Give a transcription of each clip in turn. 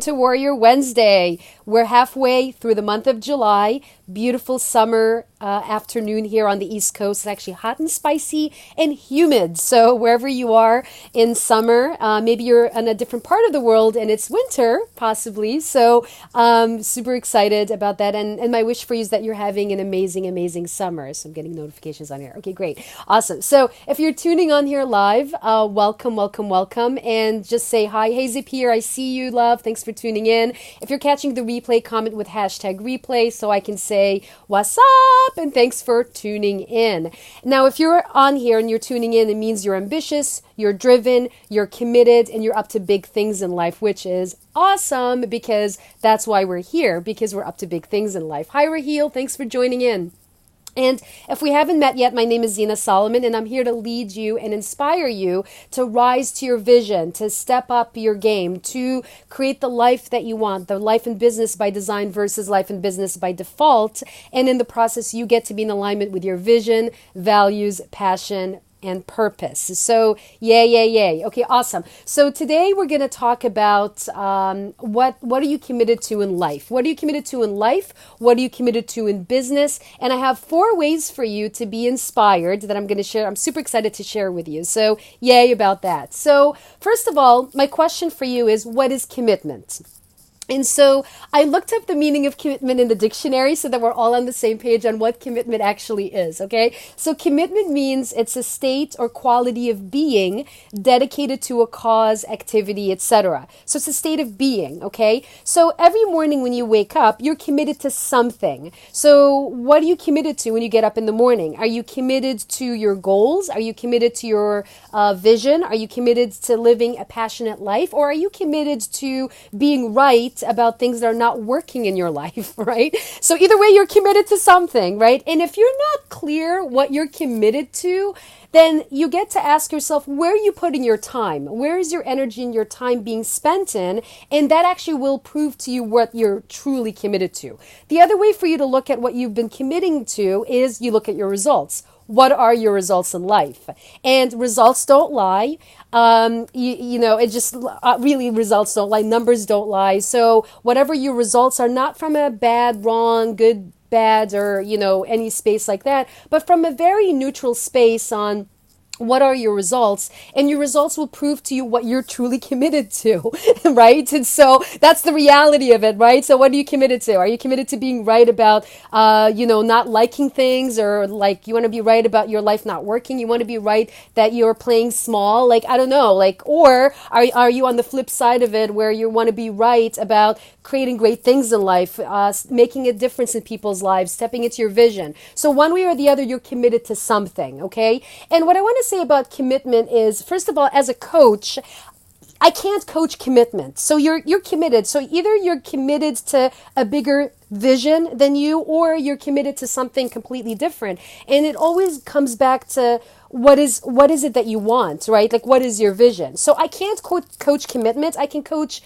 to Warrior Wednesday. We're halfway through the month of July. Beautiful summer afternoon here on the East Coast. It's actually hot and spicy and humid. So wherever you are in summer, maybe you're in a different part of the world and it's winter, possibly. So super excited about that. And my wish for you is that you're having an amazing, amazing summer. So I'm getting notifications on here. Okay, great. Awesome. So if you're tuning on here live, welcome, welcome, welcome. And just say hi. Hey, Zip here. I see you, love. Thanks for tuning in. If you're catching the replay, comment with hashtag replay so I can say what's up and thanks for tuning in. Now, if you're on here and you're tuning in, it means you're ambitious, you're driven, you're committed, and you're up to big things in life, which is awesome because that's why we're here, because we're up to big things in life. Hi, Raheel. Thanks for joining in. And if we haven't met yet, my name is Zina Solomon, and I'm here to lead you and inspire you to rise to your vision, to step up your game, to create the life that you want, the life and business by design versus life and business by default. And in the process, you get to be in alignment with your vision, values, passion, and purpose. So yay, yay, yay. Okay, awesome. So today we're going to talk about what are you committed to in life? What are you committed to in life? What are you committed to in business? And I have 4 ways for you to be inspired that I'm going to share. I'm super excited to share with you. So yay about that. So first of all, my question for you is, what is commitment? And so I looked up the meaning of commitment in the dictionary so that we're all on the same page on what commitment actually is, okay? So commitment means it's a state or quality of being dedicated to a cause, activity, etc. So it's a state of being, okay? So every morning when you wake up, you're committed to something. So what are you committed to when you get up in the morning? Are you committed to your goals? Are you committed to your vision? Are you committed to living a passionate life? Or are you committed to being right about things that are not working in your life, right? So either way, you're committed to something, right? And if you're not clear what you're committed to, then you get to ask yourself, where are you putting your time? Where is your energy and your time being spent in? And that actually will prove to you what you're truly committed to. The other way for you to look at what you've been committing to is you look at your results. What are your results in life? And results don't lie. It just really results don't lie. Numbers don't lie. So whatever your results are, not from a bad, wrong, good, bad, or, any space like that, but from a very neutral space on what are your results, and your results will prove to you what you're truly committed to, right? And so that's the reality of it, right? So what are you committed to? Are you committed to being right about, not liking things, or like you want to be right about your life not working? You want to be right that you're playing small? Like, I don't know, or are you on the flip side of it where you want to be right about creating great things in life, making a difference in people's lives, stepping into your vision? So one way or the other, you're committed to something, okay? And what I want to say about commitment is, first of all, as a coach, I can't coach commitment. So you're committed. So either you're committed to a bigger vision than you, or you're committed to something completely different. And it always comes back to what is it that you want, right? Like, what is your vision? So I can't coach commitment. I can coach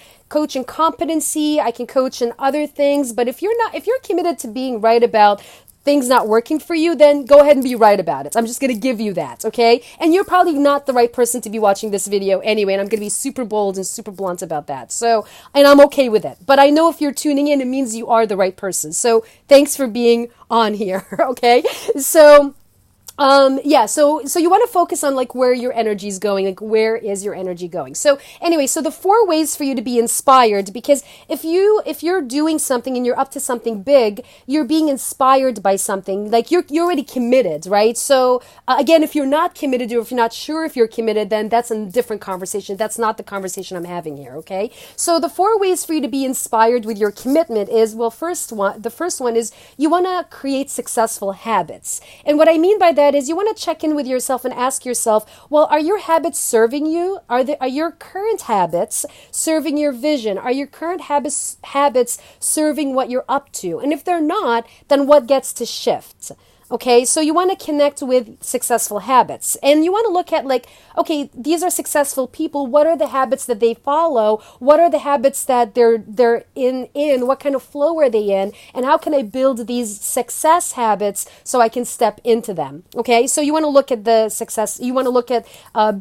in competency. I can coach in other things. But if you're committed to being right about things not working for you, then go ahead and be right about it. I'm just going to give you that, okay? And you're probably not the right person to be watching this video anyway, and I'm going to be super bold and super blunt about that. So, and I'm okay with it. But I know if you're tuning in, it means you are the right person. So thanks for being on here, okay? So so you want to focus on like where your energy is going, like where is your energy going? So anyway, so the 4 ways for you to be inspired, because if you're doing something and you're up to something big, you're being inspired by something, like you're already committed, right? So again, if you're not committed, or if you're not sure if you're committed, then that's a different conversation. That's not the conversation I'm having here, okay? So the 4 ways for you to be inspired with your commitment is, the first one is you want to create successful habits. And what I mean by that is you want to check in with yourself and ask yourself, well, are your habits serving you? Are your current habits serving your vision? Are your current habits serving what you're up to? And if they're not, then what gets to shift? Okay, so you want to connect with successful habits, and you want to look at, like, okay, these are successful people. What are the habits that they follow? What are the habits that they're in? What kind of flow are they in? And how can I build these success habits so I can step into them? Okay, so you want to look at the success. You want to look at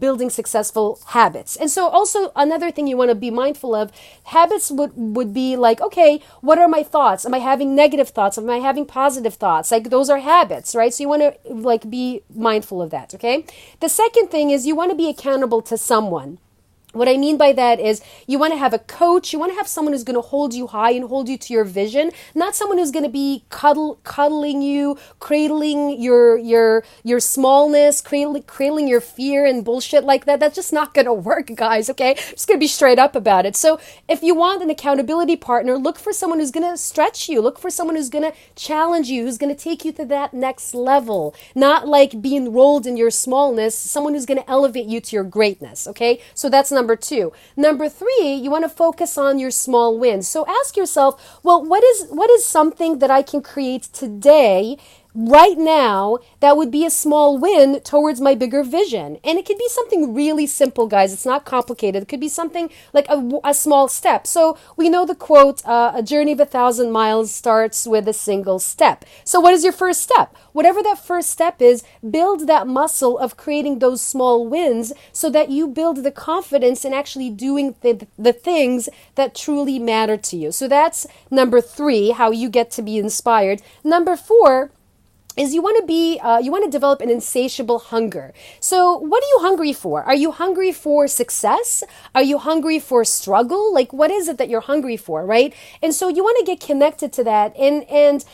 building successful habits, and so also another thing you want to be mindful of. Habits would be like, okay, what are my thoughts? Am I having negative thoughts? Am I having positive thoughts? Like, those are habits, right? So you want to, like, be mindful of that, okay? The second thing is you want to be accountable to someone. What I mean by that is you want to have a coach. You want to have someone who's going to hold you high and hold you to your vision, not someone who's going to be cuddling you, cradling your smallness, cradling your fear and bullshit like that. That's just not going to work, guys, okay? I'm just going to be straight up about it. So if you want an accountability partner, look for someone who's going to stretch you. Look for someone who's going to challenge you, who's going to take you to that next level, not like being rolled in your smallness, someone who's going to elevate you to your greatness, okay? So that's number two. Number three, you want to focus on your small wins. So ask yourself, well, what is something that I can create today, right now, that would be a small win towards my bigger vision? And it could be something really simple, guys. It's not complicated. It could be something like a small step. So we know the quote, a journey of 1,000 miles starts with a single step. So what is your first step? Whatever that first step is, build that muscle of creating those small wins so that you build the confidence in actually doing the things that truly matter to you. So that's number three, how you get to be inspired. Number four is you want to develop an insatiable hunger. So what are you hungry for? Are you hungry for success? Are you hungry for struggle? Like, what is it that you're hungry for, right? And so you want to get connected to that. And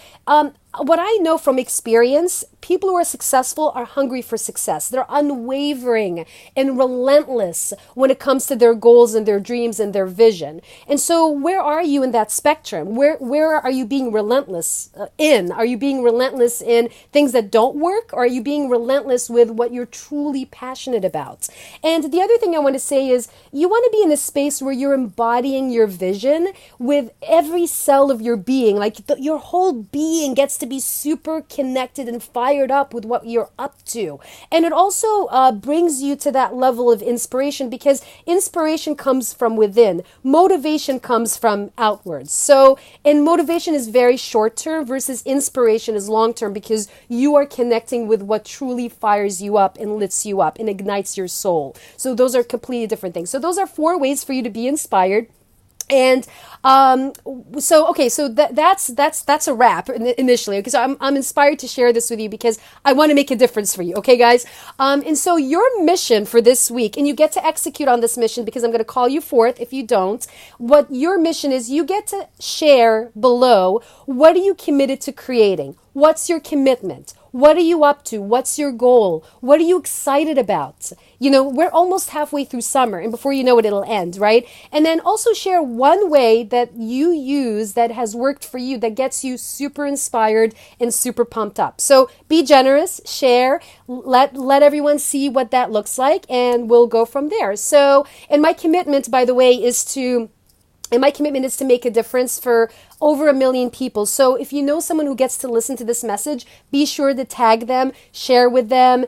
what I know from experience, people who are successful are hungry for success. They're unwavering and relentless when it comes to their goals and their dreams and their vision. And so where are you in that spectrum? Where are you being relentless in? Are you being relentless in things that don't work? Or are you being relentless with what you're truly passionate about? And the other thing I want to say is you want to be in a space where you're embodying your vision with every cell of your being. Like, your whole being gets to be super connected and fired up with what you're up to. And it also brings you to that level of inspiration, because inspiration comes from within. Motivation comes from outwards. So, and motivation is very short term versus inspiration is long term, because you are connecting with what truly fires you up and lifts you up and ignites your soul. So those are completely different things. So those are 4 ways for you to be inspired. And so that's a wrap initially, because I'm inspired to share this with you because I want to make a difference for you. Okay, guys. And so your mission for this week, and you get to execute on this mission because I'm going to call you forth if you don't. What your mission is, you get to share below. What are you committed to creating? What's your commitment? What are you up to? What's your goal? What are you excited about? You know, we're almost halfway through summer, and before you know it, it'll end, right? And then also share one way that you use that has worked for you, that gets you super inspired and super pumped up. So be generous, share, let everyone see what that looks like, and we'll go from there. So, and my commitment, by the way, is to make a difference for over 1 million people. So if you know someone who gets to listen to this message, be sure to tag them, share with them,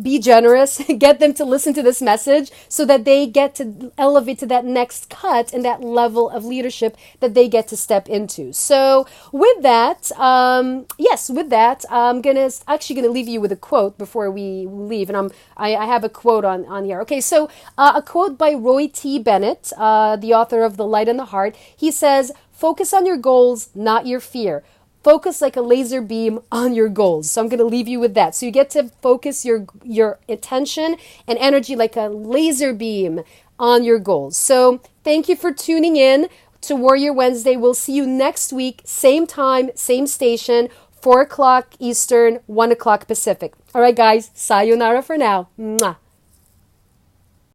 be generous, get them to listen to this message so that they get to elevate to that next cut and that level of leadership that they get to step into. So with that, I'm actually gonna leave you with a quote before we leave, and I have a quote on here. Okay, so a quote by Roy T. Bennett, the author of The Light and the Heart. He says, "Focus on your goals, not your fear. Focus like a laser beam on your goals." So I'm going to leave you with that. So you get to focus your attention and energy like a laser beam on your goals. So thank you for tuning in to Warrior Wednesday. We'll see you next week, same time, same station, 4 o'clock Eastern, 1 o'clock Pacific. All right, guys, sayonara for now. Mwah.